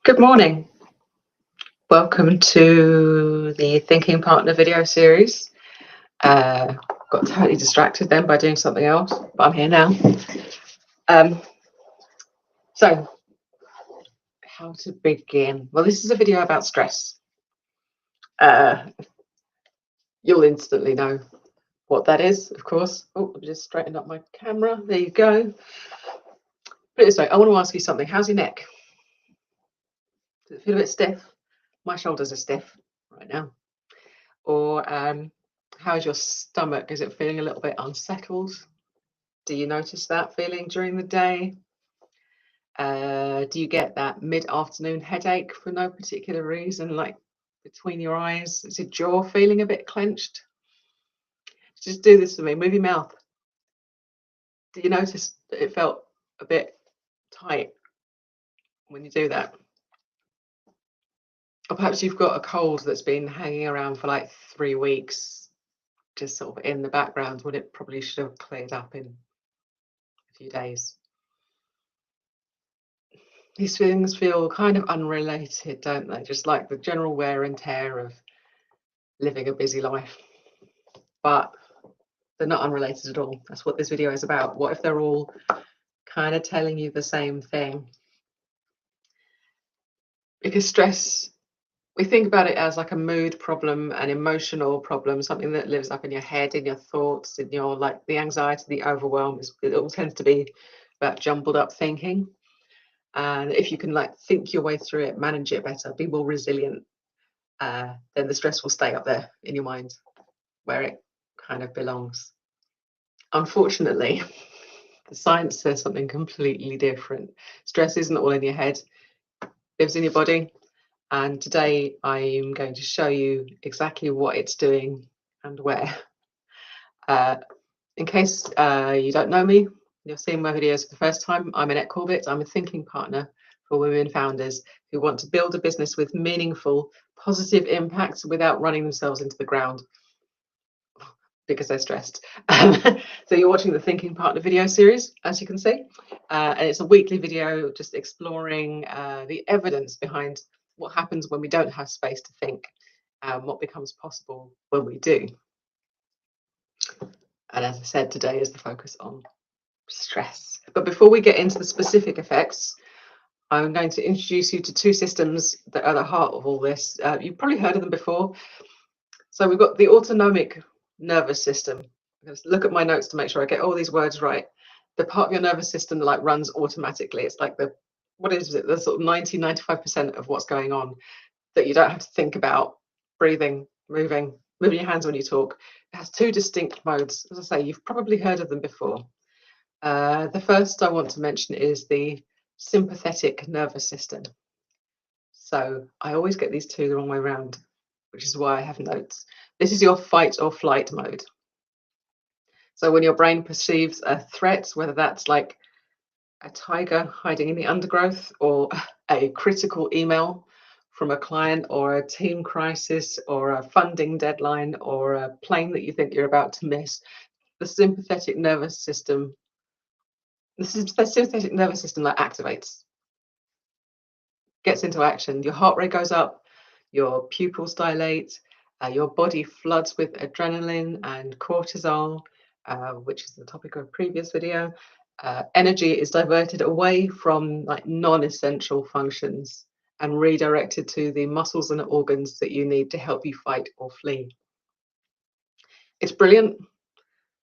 Good morning. Welcome to the Thinking Partner video series. Got totally distracted then by doing something else, but I'm here now. So, how to begin? Well, this is a video about stress. You'll instantly know what that is, of course. Oh, let me just straighten up my camera. There you go. Put it this way, I want to ask you something. How's your neck? Does it feel a bit stiff? My shoulders are stiff right now. Or how's your stomach? Is it feeling a little bit unsettled? Do you notice that feeling during the day? Do you get that mid-afternoon headache for no particular reason, like between your eyes? Is your jaw feeling a bit clenched? Just do this for me. Move your mouth. Do you notice that it felt a bit tight when you do that? Or perhaps you've got a cold that's been hanging around for like 3 weeks, just sort of in the background, when it probably should have cleared up in a few days. These things feel kind of unrelated, don't they? Just like the general wear and tear of living a busy life. But they're not unrelated at all. That's what this video is about. What if they're all kind of telling you the same thing? Because stress, we think about it as like a mood problem, an emotional problem, something that lives up in your head, in your thoughts, in your, like, the anxiety, the overwhelm. It all tends to be about jumbled up thinking. And if you can like think your way through it, manage it better, be more resilient, then the stress will stay up there in your mind where it kind of belongs. Unfortunately, the science says something completely different. Stress isn't all in your head, it lives in your body. And today I'm going to show you exactly what it's doing and where. In case you don't know me, you're seeing my videos for the first time, I'm Annette Corbett. I'm a thinking partner for women founders who want to build a business with meaningful, positive impact without running themselves into the ground because they're stressed. So you're watching the Thinking Partner video series, as you can see, and it's a weekly video just exploring the evidence behind what happens when we don't have space to think, what becomes possible when we do. And as I said, today is the focus on stress. But before we get into the specific effects, I'm going to introduce you to two systems that are the heart of all this. You've probably heard of them before. So we've got the autonomic nervous system. I'm going to look at my notes to make sure I get all these words right. The part of your nervous system that like runs automatically. It's like the, what is it? The sort of 90-95% of what's going on that you don't have to think about. Breathing, moving your hands when you talk. It has two distinct modes. As I say, you've probably heard of them before. The first I want to mention is the sympathetic nervous system. So I always get these two the wrong way around, which is why I have notes. This is your fight or flight mode. So when your brain perceives a threat, whether that's like a tiger hiding in the undergrowth or a critical email from a client or a team crisis or a funding deadline or a plane that you think you're about to miss, the sympathetic nervous system like activates, gets into action. Your heart rate goes up, your pupils dilate, your body floods with adrenaline and cortisol, which is the topic of a previous video. Energy is diverted away from like non-essential functions and redirected to the muscles and organs that you need to help you fight or flee. It's brilliant,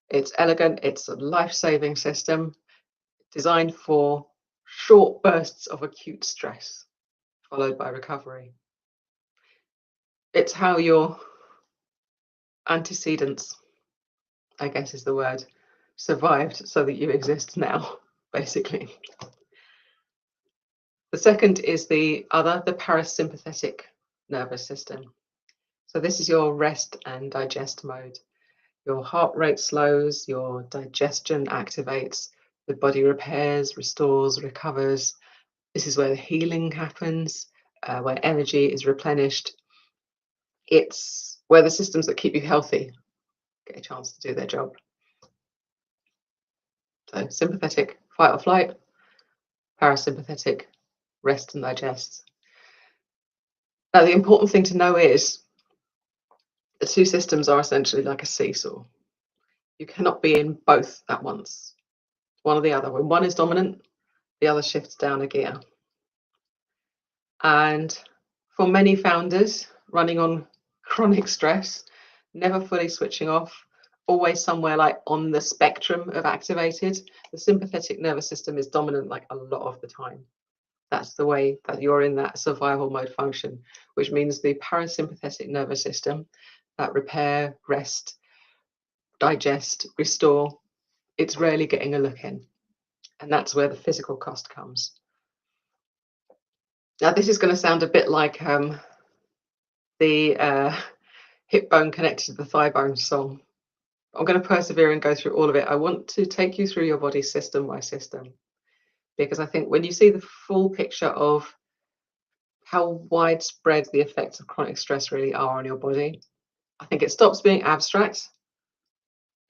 it's elegant, it's a life-saving system designed for short bursts of acute stress followed by recovery. It's how your antecedents, I guess is the word, survived so that you exist now, basically. The second is the parasympathetic nervous system. So this is your rest and digest mode. Your heart rate slows, your digestion activates, the body repairs, restores, recovers. This is where the healing happens, where energy is replenished. It's where the systems that keep you healthy get a chance to do their job. So sympathetic, fight or flight, parasympathetic, rest and digest. Now, the important thing to know is the two systems are essentially like a seesaw. You cannot be in both at once, one or the other. When one is dominant, the other shifts down a gear. And for many founders running on chronic stress, never fully switching off, always somewhere like on the spectrum of activated, the sympathetic nervous system is dominant like a lot of the time. That's the way that you're in that survival mode function, which means the parasympathetic nervous system, that repair, rest, digest, restore, it's rarely getting a look in. And that's where the physical cost comes. Now, this is going to sound a bit like the hip bone connected to the thigh bone song. I'm going to persevere and go through all of it. I want to take you through your body system by system, because I think when you see the full picture of how widespread the effects of chronic stress really are on your body, I think it stops being abstract.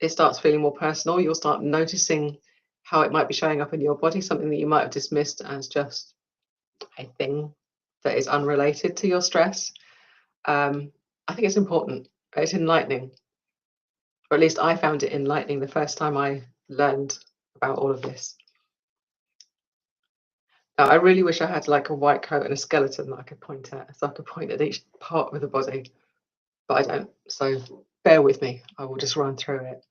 It starts feeling more personal. You'll start noticing how it might be showing up in your body, something that you might have dismissed as just a thing that is unrelated to your stress. I think it's important. It's enlightening, or at least I found it enlightening the first time I learned about all of this. Now, I really wish I had like a white coat and a skeleton that I could point at, so I could point at each part of the body, but I don't. So bear with me. I will just run through it.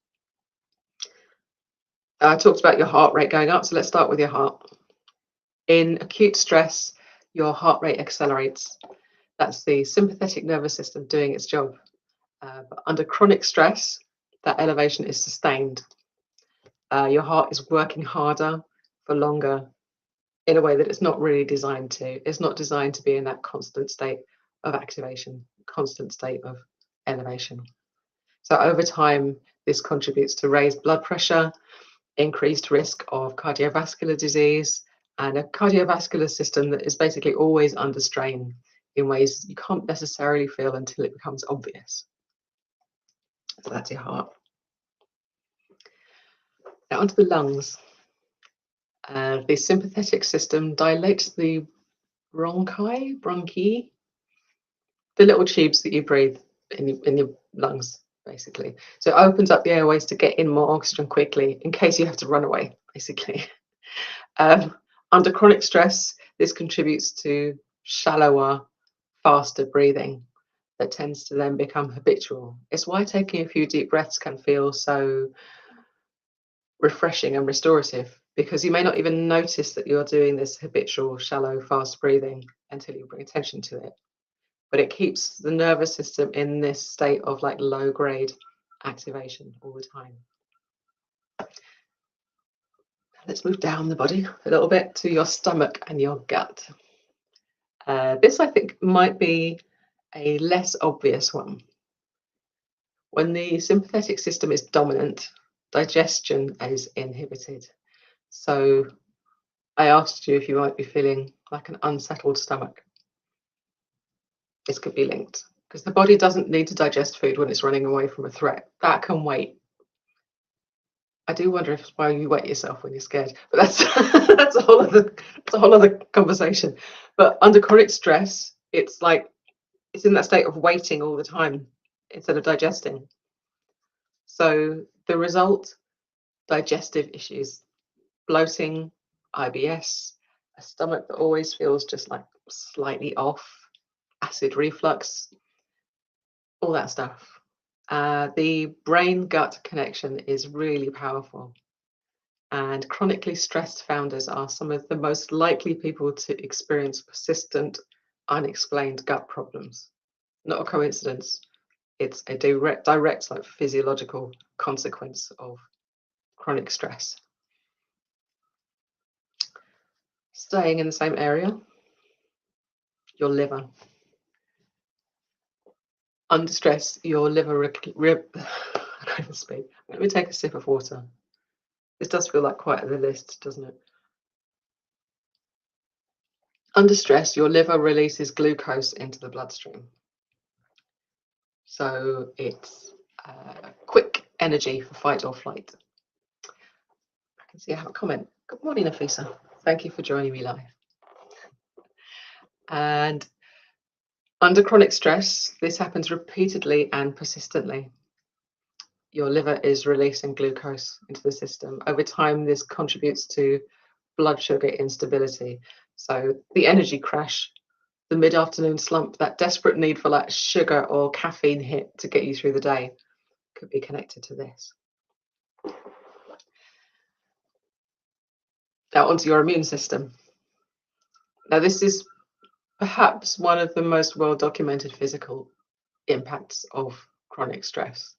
I talked about your heart rate going up, so let's start with your heart. In acute stress, your heart rate accelerates. That's the sympathetic nervous system doing its job. But under chronic stress, that elevation is sustained. Your heart is working harder for longer in a way that it's not really designed to. It's not designed to be in that constant state of activation, constant state of elevation. So over time, this contributes to raised blood pressure, increased risk of cardiovascular disease, and a cardiovascular system that is basically always under strain in ways you can't necessarily feel until it becomes obvious. So that's your heart. Now onto the lungs. The sympathetic system dilates the bronchi, the little tubes that you breathe in your lungs, basically. So it opens up the airways to get in more oxygen quickly in case you have to run away, basically. Under chronic stress, this contributes to shallower, faster breathing that tends to then become habitual. It's why taking a few deep breaths can feel so refreshing and restorative, because you may not even notice that you're doing this habitual, shallow, fast breathing until you bring attention to it. But it keeps the nervous system in this state of like low grade activation all the time. Let's move down the body a little bit to your stomach and your gut. This, I think, might be a less obvious one. When the sympathetic system is dominant, digestion is inhibited. So I asked you if you might be feeling like an unsettled stomach. This could be linked, because the body doesn't need to digest food when it's running away from a threat. That can wait. I do wonder if it's why you wet yourself when you're scared, but that's that's a whole other conversation. But under chronic stress, it's like it's in that state of waiting all the time instead of digesting. So the result, digestive issues, bloating, IBS, a stomach that always feels just like slightly off, acid reflux, all that stuff. The brain-gut connection is really powerful. And chronically stressed founders are some of the most likely people to experience persistent, unexplained gut problems. Not a coincidence. It's a direct like physiological consequence of chronic stress. Staying in the same area, your liver. Under stress, your liver I can't even speak. Let me take a sip of water. This does feel like quite the list, doesn't it? Under stress, your liver releases glucose into the bloodstream. So it's quick energy for fight or flight. I can see I have a comment. Good morning, Nafisa. Thank you for joining me live. And Under chronic stress, this happens repeatedly and persistently. Your liver is releasing glucose into the system. Over time, this contributes to blood sugar instability. So the energy crash, the mid-afternoon slump, that desperate need for that sugar or caffeine hit to get you through the day could be connected to this. Now onto your immune system. Now this is perhaps one of the most well-documented physical impacts of chronic stress.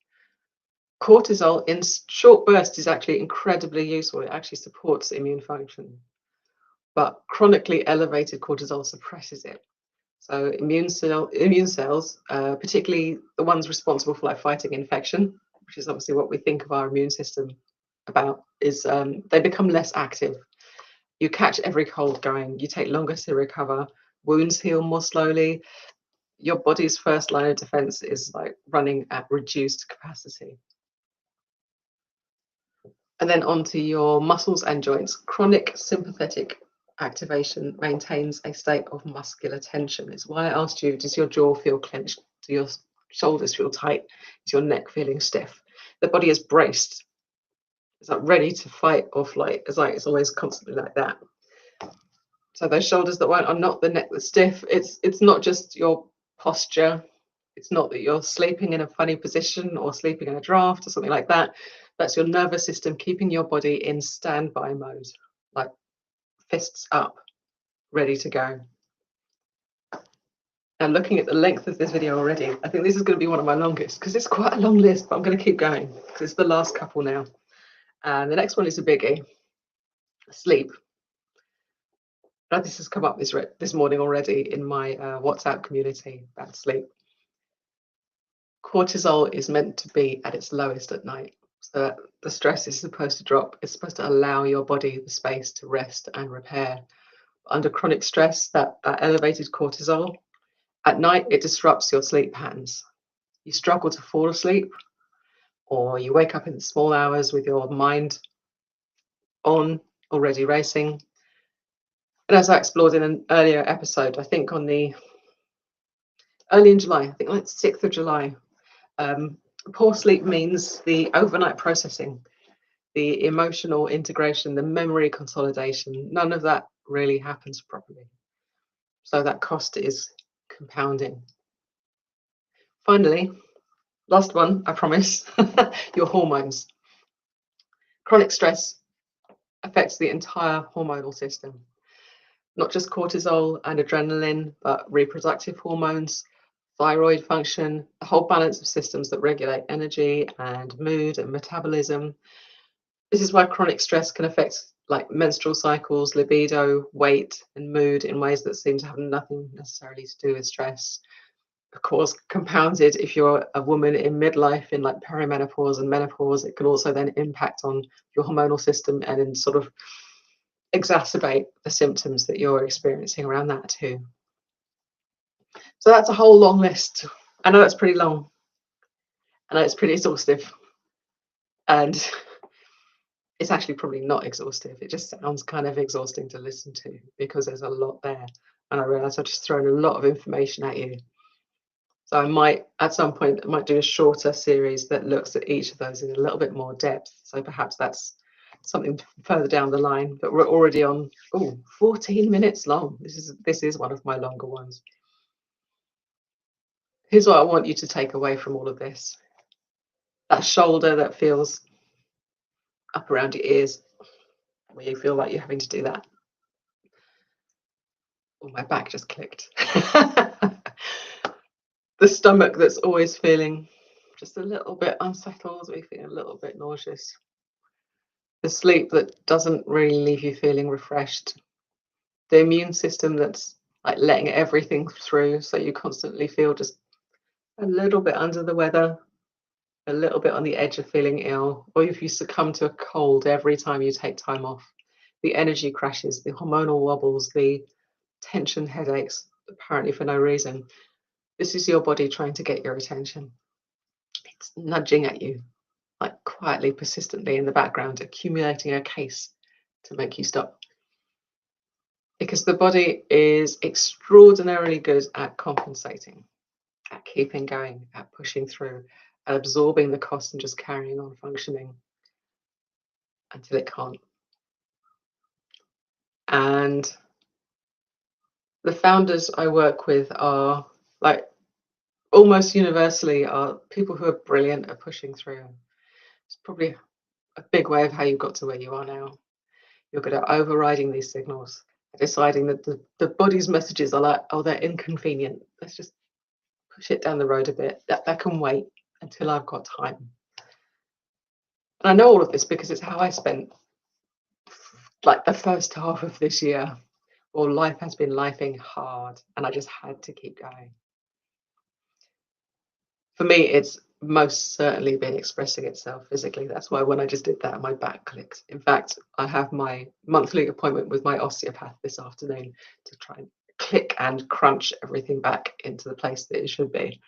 Cortisol in short bursts is actually incredibly useful. It actually supports immune function, but chronically elevated cortisol suppresses it. So immune cells, particularly the ones responsible for like fighting infection, which is obviously what we think of our immune system about, is they become less active. You catch every cold going, you take longer to recover, wounds heal more slowly. Your body's first line of defense is like running at reduced capacity. And then onto your muscles and joints. Chronic sympathetic activation maintains a state of muscular tension. It's why I asked you, does your jaw feel clenched? Do your shoulders feel tight? Is your neck feeling stiff? The body is braced. It's like ready to fight or flight. It's always constantly like that. So those shoulders that are not the neck that's stiff. It's not just your posture. It's not that you're sleeping in a funny position or sleeping in a draft or something like that. That's your nervous system keeping your body in standby mode, like fists up, ready to go. Now, looking at the length of this video already, I think this is going to be one of my longest because it's quite a long list, but I'm going to keep going because it's the last couple now. And the next one is a biggie, sleep. Now, this has come up this morning already in my WhatsApp community about sleep. Cortisol is meant to be at its lowest at night. So that the stress is supposed to drop. It's supposed to allow your body the space to rest and repair. Under chronic stress, that elevated cortisol, at night, it disrupts your sleep patterns. You struggle to fall asleep, or you wake up in the small hours with your mind on, already racing. And as I explored in an earlier episode, I think early in July, I think like 6th of July, poor sleep means the overnight processing, the emotional integration, the memory consolidation, none of that really happens properly. So that cost is compounding. Finally, last one, I promise, your hormones. Chronic stress affects the entire hormonal system, not just cortisol and adrenaline, but reproductive hormones, thyroid function, a whole balance of systems that regulate energy and mood and metabolism. This is why chronic stress can affect like menstrual cycles, libido, weight, and mood in ways that seem to have nothing necessarily to do with stress. Of course, compounded if you're a woman in midlife, in like perimenopause and menopause, it can also then impact on your hormonal system and then sort of exacerbate the symptoms that you're experiencing around that too. So that's a whole long list. I know it's pretty long. I know it's pretty exhaustive. And it's actually probably not exhaustive. It just sounds kind of exhausting to listen to because there's a lot there. And I realize I've just thrown a lot of information at you. So I might, at some point, do a shorter series that looks at each of those in a little bit more depth. So perhaps that's something further down the line. But we're already on 14 minutes long. This is one of my longer ones. Here's what I want you to take away from all of this. That shoulder that feels up around your ears, where you feel like you're having to do that. Oh, my back just clicked. The stomach that's always feeling just a little bit unsettled, we feel a little bit nauseous. The sleep that doesn't really leave you feeling refreshed. The immune system that's like letting everything through, so you constantly feel just a little bit under the weather, a little bit on the edge of feeling ill, or if you succumb to a cold every time you take time off. The energy crashes, the hormonal wobbles, the tension headaches, apparently for no reason. This is your body trying to get your attention. It's nudging at you, like quietly, persistently in the background, accumulating a case to make you stop. because the body is extraordinarily good at compensating, at keeping going, at pushing through, at absorbing the cost and just carrying on functioning until it can't. And the founders I work with are, like, almost universally are people who are brilliant at pushing through. It's probably a big way of how you got to where you are now. You're good at overriding these signals, deciding that the body's messages are like, oh, they're inconvenient. Let's just push it down the road a bit. That can wait until I've got time. And I know all of this because it's how I spent like the first half of this year. Or life has been lifing hard, and I just had to keep going. For me, it's most certainly been expressing itself physically. That's why when I just did that, my back clicked. In fact, I have my monthly appointment with my osteopath this afternoon to try and click and crunch everything back into the place that it should be.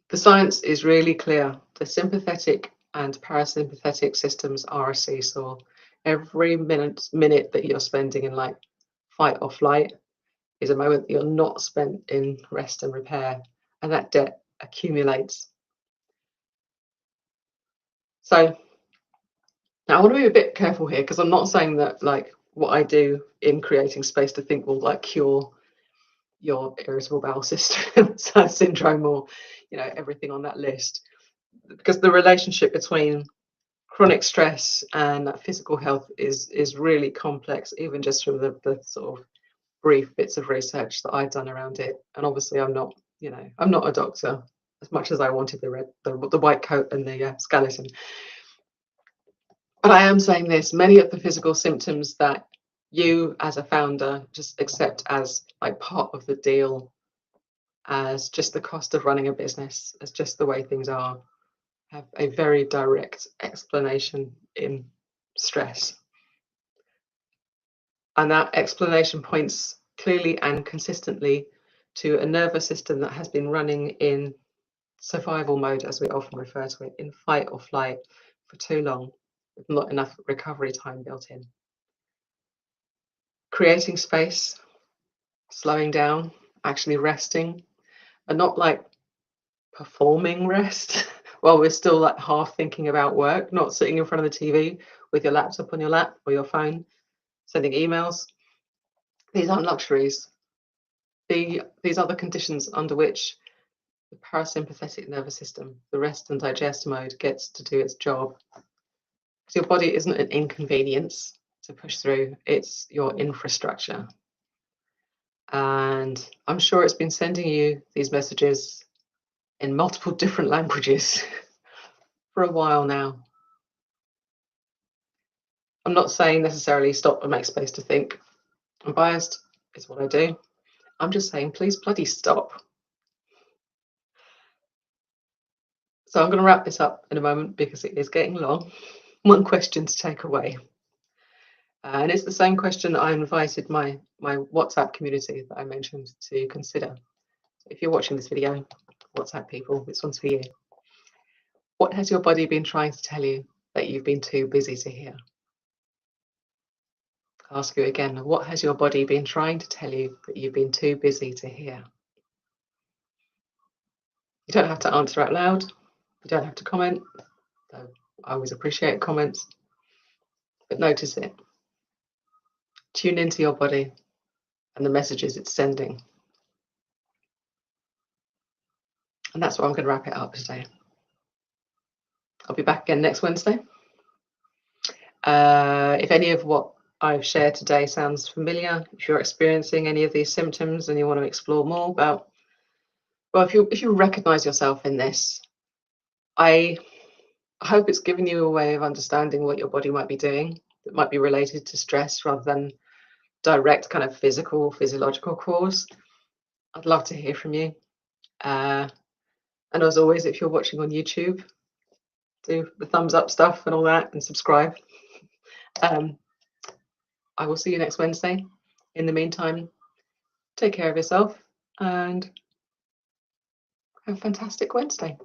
The science is really clear. The sympathetic and parasympathetic systems are a seesaw. Every minute that you're spending in like fight or flight is a moment that you're not spent in rest and repair, and that debt accumulates. So now I want to be a bit careful here, because I'm not saying that like what I do in creating space to think will like cure your irritable bowel system syndrome, or everything on that list, because the relationship between chronic stress and physical health is really complex, even just from the sort of brief bits of research that I've done around it. And obviously I'm not a doctor, as much as I wanted the white coat and the skeleton. But I am saying this: many of the physical symptoms that you as a founder just accept as like part of the deal, as just the cost of running a business, as just the way things are, have a very direct explanation in stress. And that explanation points clearly and consistently to a nervous system that has been running in survival mode, as we often refer to it, in fight or flight for too long, with not enough recovery time built in. Creating space, slowing down, actually resting, and not like performing rest while we're still like half thinking about work, not sitting in front of the TV with your laptop on your lap or your phone, sending emails. These aren't luxuries. These are the conditions under which the parasympathetic nervous system, the rest and digest mode, gets to do its job. Because your body isn't an inconvenience to push through, it's your infrastructure. And I'm sure it's been sending you these messages in multiple different languages for a while now. I'm not saying necessarily stop and make space to think. I'm biased, it's what I do. I'm just saying, please bloody stop. So I'm going to wrap this up in a moment because it is getting long. One question to take away. And it's the same question that I invited my WhatsApp community that I mentioned to consider. So if you're watching this video, WhatsApp people, this one's for you. What has your body been trying to tell you that you've been too busy to hear? I'll ask you again, what has your body been trying to tell you that you've been too busy to hear? You don't have to answer out loud. You don't have to comment. Though I always appreciate comments. But notice it. Tune into your body and the messages it's sending. And that's where I'm going to wrap it up today. I'll be back again next Wednesday. If any of what I've shared today sounds familiar, if you're experiencing any of these symptoms and you want to explore more about, well, if you recognize yourself in this, I hope it's given you a way of understanding what your body might be doing that might be related to stress rather than direct kind of physiological cause. I'd love to hear from you. And as always, if you're watching on YouTube, do the thumbs up stuff and all that and subscribe. I will see you next Wednesday. In the meantime, take care of yourself and have a fantastic Wednesday.